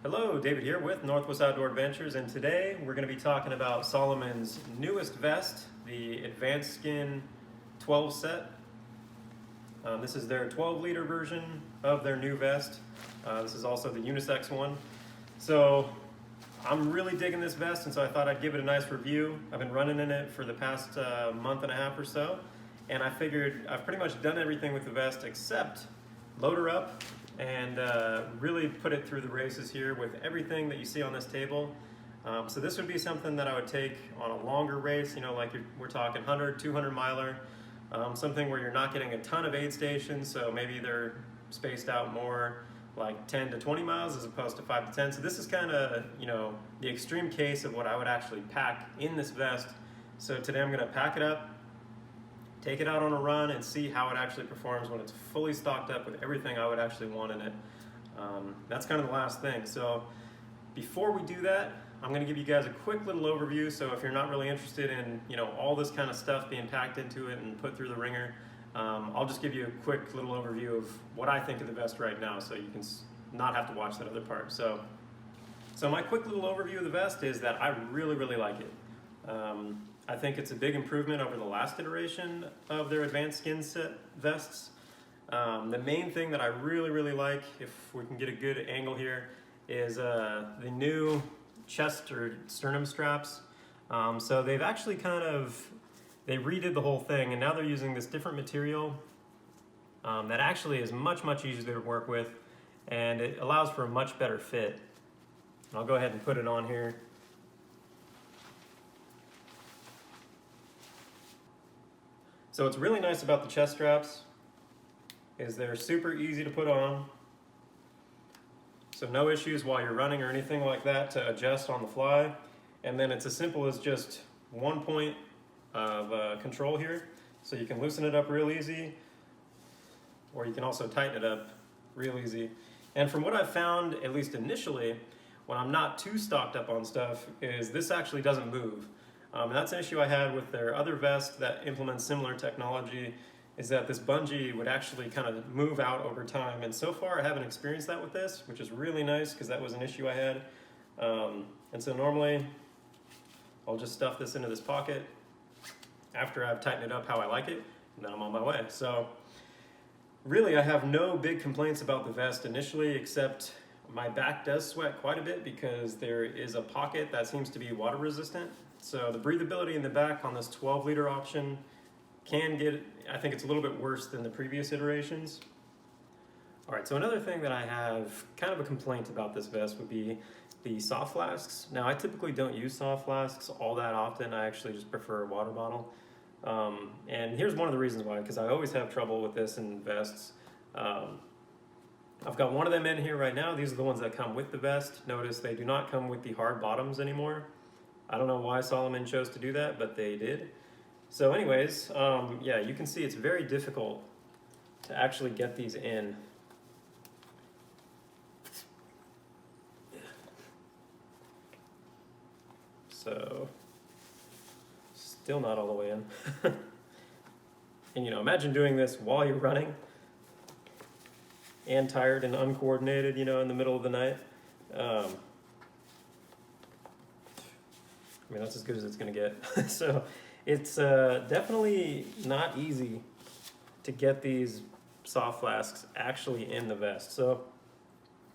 Hello, David here with Northwest Outdoor Adventures, and today we're going to be talking about Salomon's newest vest, the Advanced Skin 12 set. This is their 12-liter version of their new vest. This is also the unisex one. So I'm really digging this vest, and so I thought I'd give it a nice review. I've been running in it for the past month and a half or so, and I figured I've pretty much done everything with the vest except load her up and really put it through the races here with everything that you see on this table. So this would be something that I would take on a longer race, you know, like we're talking 100, 200 miler, something where you're not getting a ton of aid stations, so maybe they're spaced out more like 10 to 20 miles as opposed to 5 to 10. So this is kind of, you know, the extreme case of what I would actually pack in this vest. So today I'm going to pack it up, take it out on a run, and see how it actually performs when it's fully stocked up with everything I would actually want in it. That's kind of the last thing. So before we do that, I'm going to give you guys a quick little overview. So if you're not really interested in, you know, all this kind of stuff being packed into it and put through the ringer, I'll just give you a quick little overview of what I think of the vest right now, so you can not have to watch that other part. So my quick little overview of the vest is that I really like it. I think it's a big improvement over the last iteration of their Advanced Skin set vests. The main thing that I really like, if we can get a good angle here, is the new chest or sternum straps. So they've actually they redid the whole thing, and now they're using this different material that actually is much easier to work with, and it allows for a much better fit. I'll go ahead and put it on here. So what's really nice about the chest straps is they're super easy to put on. So no issues while you're running or anything like that to adjust on the fly. And then it's as simple as just one point of control here. So you can loosen it up real easy, or you can also tighten it up real easy. And from what I've found, at least initially, when I'm not too stocked up on stuff, is this actually doesn't move. And that's an issue I had with their other vest that implements similar technology, is that this bungee would actually kind of move out over time. And so far I haven't experienced that with this, which is really nice because that was an issue I had. And so normally I'll just stuff this into this pocket after I've tightened it up how I like it, and then I'm on my way. So really I have no big complaints about the vest initially, except my back does sweat quite a bit because there is a pocket that seems to be water resistant. So the breathability in the back on this 12-liter option can get, I think it's a little bit worse than the previous iterations. All right, so another thing that I have kind of a complaint about this vest would be the soft flasks. Now I typically don't use soft flasks all that often. I actually just prefer a water bottle. And here's one of the reasons why, because I always have trouble with this in vests. I've got one of them in here right now. These are the ones that come with the vest. Notice they do not come with the hard bottoms anymore. I don't know why Salomon chose to do that, but they did. So anyways, yeah, you can see it's very difficult to actually get these in. So, still not all the way in. And you know, imagine doing this while you're running and tired and uncoordinated, you know, in the middle of the night. I mean, that's as good as it's going to get. So it's definitely not easy to get these soft flasks actually in the vest. So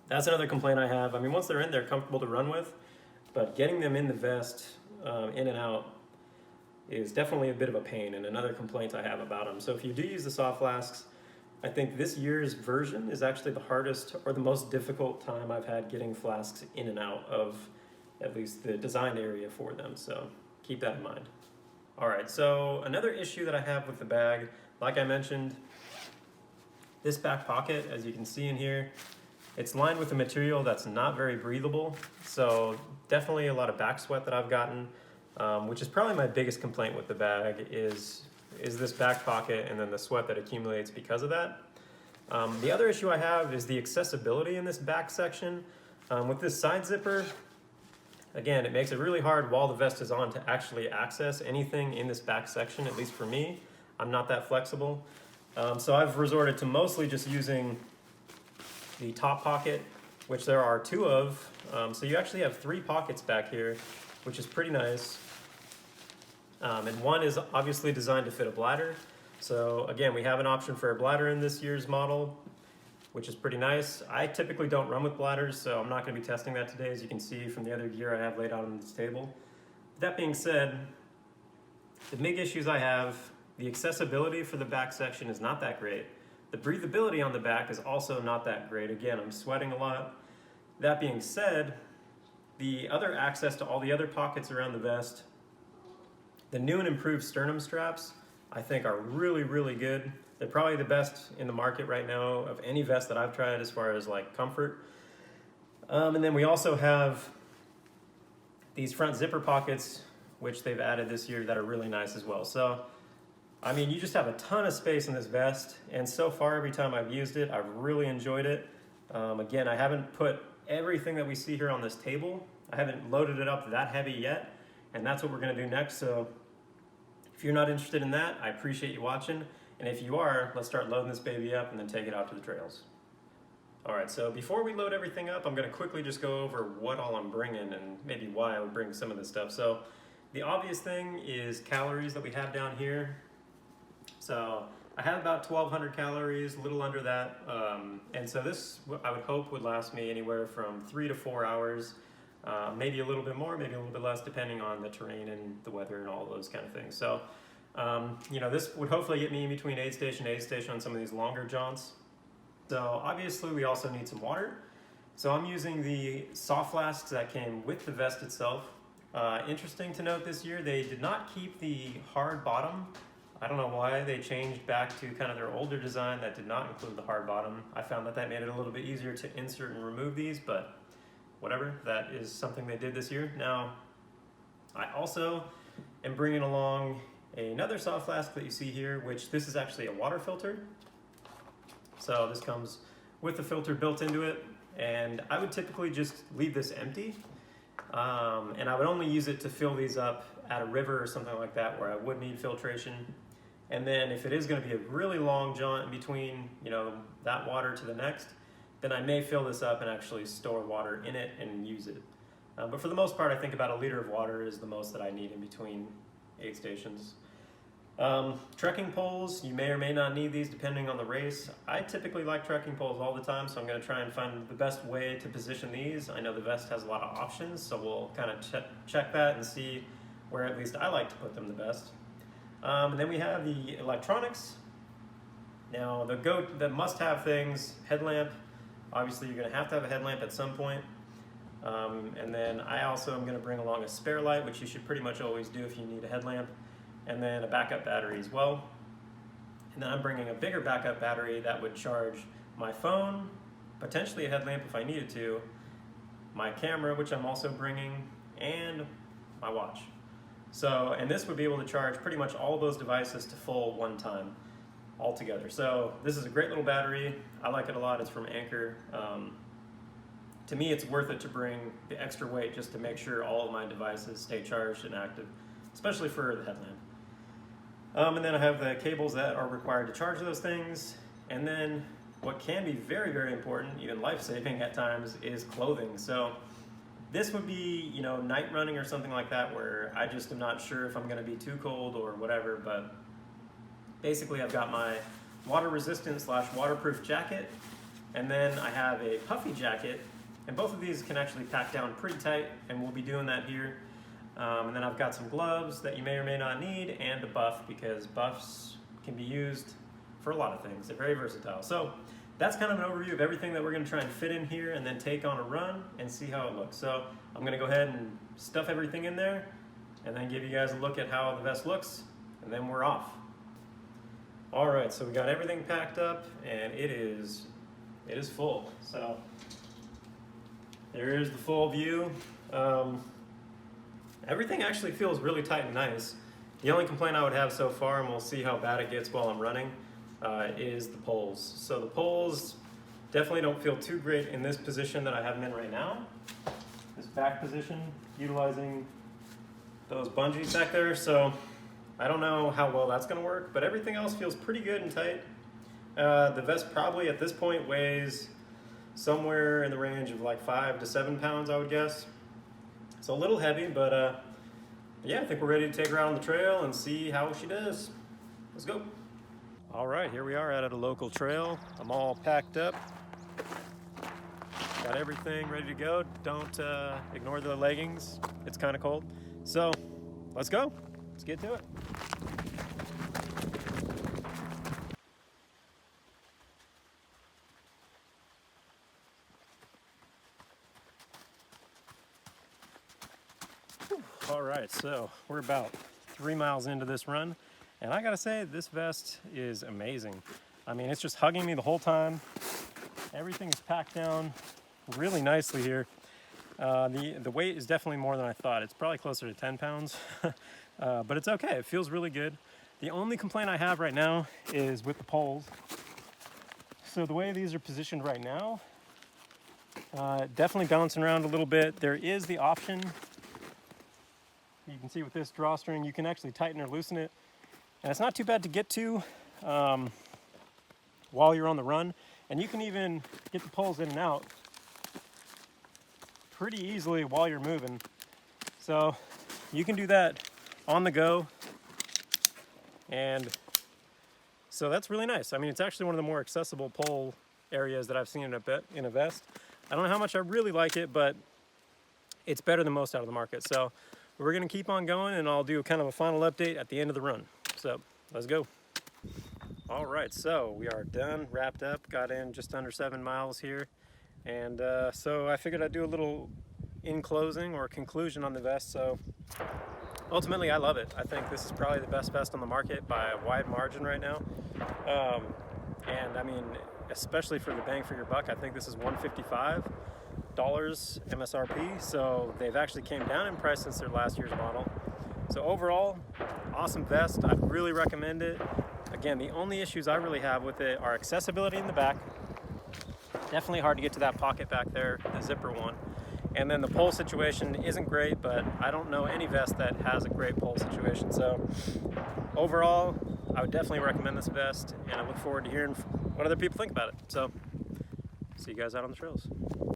that's another complaint I have. I mean, once they're in, they're comfortable to run with, but getting them in the vest, in and out, is definitely a bit of a pain, and another complaint I have about them. So if you do use the soft flasks, I think this year's version is actually the hardest or the most difficult time I've had getting flasks in and out of at least the design area for them, so keep that in mind. All right, so another issue that I have with the bag, like I mentioned, this back pocket, as you can see in here, it's lined with a material that's not very breathable, so definitely a lot of back sweat that I've gotten, which is probably my biggest complaint with the bag is this back pocket and then the sweat that accumulates because of that. The other issue I have is the accessibility in this back section. With this side zipper, again, it makes it really hard while the vest is on to actually access anything in this back section, at least for me. I'm not that flexible. So I've resorted to mostly just using the top pocket which there are 2 of. So you actually have 3 pockets back here, which is pretty nice. And one is obviously designed to fit a bladder. So again, we have an option for a bladder in this year's model, which is pretty nice. I typically don't run with bladders, so I'm not going to be testing that today, as you can see from the other gear I have laid out on this table. That being said, the big issues I have, the accessibility for the back section is not that great. The breathability on the back is also not that great. Again, I'm sweating a lot. That being said, the other access to all the other pockets around the vest, the new and improved sternum straps, I think are really, really good. They're probably the best in the market right now of any vest that I've tried as far as like comfort. And then we also have these front zipper pockets, which they've added this year, that are really nice as well. So, I mean, you just have a ton of space in this vest, and so far every time I've used it, I've really enjoyed it. Again, I haven't put everything that we see here on this table. I haven't loaded it up that heavy yet, and that's what we're gonna do next. So if you're not interested in that, I appreciate you watching. And if you are, let's start loading this baby up and then take it out to the trails. All right, so before we load everything up, I'm gonna quickly just go over what all I'm bringing and maybe why I would bring some of this stuff. So the obvious thing is calories that we have down here. So I have about 1,200 calories, a little under that. And so this, I would hope, would last me anywhere from 3 to 4 hours, maybe a little bit more, maybe a little bit less, depending on the terrain and the weather and all those kind of things. So, you know, this would hopefully get me in between aid station on some of these longer jaunts. So obviously we also need some water. So I'm using the soft flasks that came with the vest itself. Interesting to note this year, they did not keep the hard bottom. I don't know why they changed back to kind of their older design that did not include the hard bottom. I found that made it a little bit easier to insert and remove these, but whatever, that is something they did this year. Now, I also am bringing along another soft flask that you see here, which this is actually a water filter. So this comes with the filter built into it, and I would typically just leave this empty. And I would only use it to fill these up at a river or something like that where I would need filtration. And then if it is going to be a really long jaunt in between, you know, that water to the next, then I may fill this up and actually store water in it and use it. But for the most part, I think about 1 liter of water is the most that I need in between aid stations. Trekking poles, you may or may not need these depending on the race. I typically like trekking poles all the time, so I'm going to try and find the best way to position these. I know the vest has a lot of options, so we'll kind of check that and see where at least I like to put them the best. And then we have the electronics. Now the must-have things, headlamp. Obviously you're going to have a headlamp at some point. And then I also am going to bring along a spare light, which you should pretty much always do if you need a headlamp. And then a backup battery as well. And then I'm bringing a bigger backup battery that would charge my phone, potentially a headlamp if I needed to, my camera, which I'm also bringing, and my watch. So, and this would be able to charge pretty much all of those devices to full one time altogether. So this is a great little battery. I like it a lot. It's from Anchor. To me, it's worth it to bring the extra weight just to make sure all of my devices stay charged and active, especially for the headlamp. And then I have the cables that are required to charge those things. And then what can be very, very important, even life-saving at times, is clothing. So this would be, you know, night running or something like that where I just am not sure if I'm going to be too cold or whatever, but basically I've got my water resistant / waterproof jacket, and then I have a puffy jacket, and both of these can actually pack down pretty tight, and we'll be doing that here. And then I've got some gloves that you may or may not need, and a buff, because buffs can be used for a lot of things. They're very versatile. So that's kind of an overview of everything that we're going to try and fit in here and then take on a run and see how it looks. So I'm going to go ahead and stuff everything in there and then give you guys a look at how the vest looks, and then we're off. All right, so we got everything packed up, and it is full. So there is the full view. Everything actually feels really tight and nice. The only complaint I would have so far, and we'll see how bad it gets while I'm running, is the poles. So the poles definitely don't feel too great in this position that I have them in right now. This back position, utilizing those bungees back there. So I don't know how well that's gonna work, but everything else feels pretty good and tight. The vest probably at this point weighs somewhere in the range of like 5 to 7 pounds, I would guess. So a little heavy, but yeah, I think we're ready to take her out on the trail and see how she does. Let's go. All right, here we are out at a local trail. I'm all packed up. Got everything ready to go. Don't ignore the leggings. It's kind of cold. So let's go. Let's get to it. All right, so we're about 3 miles into this run, and I gotta say, this vest is amazing. I mean, it's just hugging me the whole time. Everything is packed down really nicely here. The weight is definitely more than I thought. It's probably closer to 10 pounds, but it's okay. It feels really good. The only complaint I have right now is with the poles. So the way these are positioned right now, definitely bouncing around a little bit. There is the option, you can see with this drawstring, you can actually tighten or loosen it. And it's not too bad to get to while you're on the run. And you can even get the poles in and out pretty easily while you're moving. So you can do that on the go. And so that's really nice. I mean, it's actually one of the more accessible pole areas that I've seen in a vest. I don't know how much I really like it, but it's better than most out of the market. So we're gonna keep on going, and I'll do kind of a final update at the end of the run. So let's go. All right, so we are done, wrapped up, got in just under 7 miles here. And so I figured I'd do a little in closing or conclusion on the vest. So ultimately, I love it. I think this is probably the best vest on the market by a wide margin right now. And I mean, especially for the bang for your buck, I think this is $155 MSRP. So they've actually came down in price since their last year's model. So overall, awesome vest. I'd really recommend it. Again, the only issues I really have with it are accessibility in the back. Definitely hard to get to that pocket back there, the zipper one. And then the pole situation isn't great, but I don't know any vest that has a great pole situation. So overall, I would definitely recommend this vest, and I look forward to hearing what other people think about it. So see you guys out on the trails.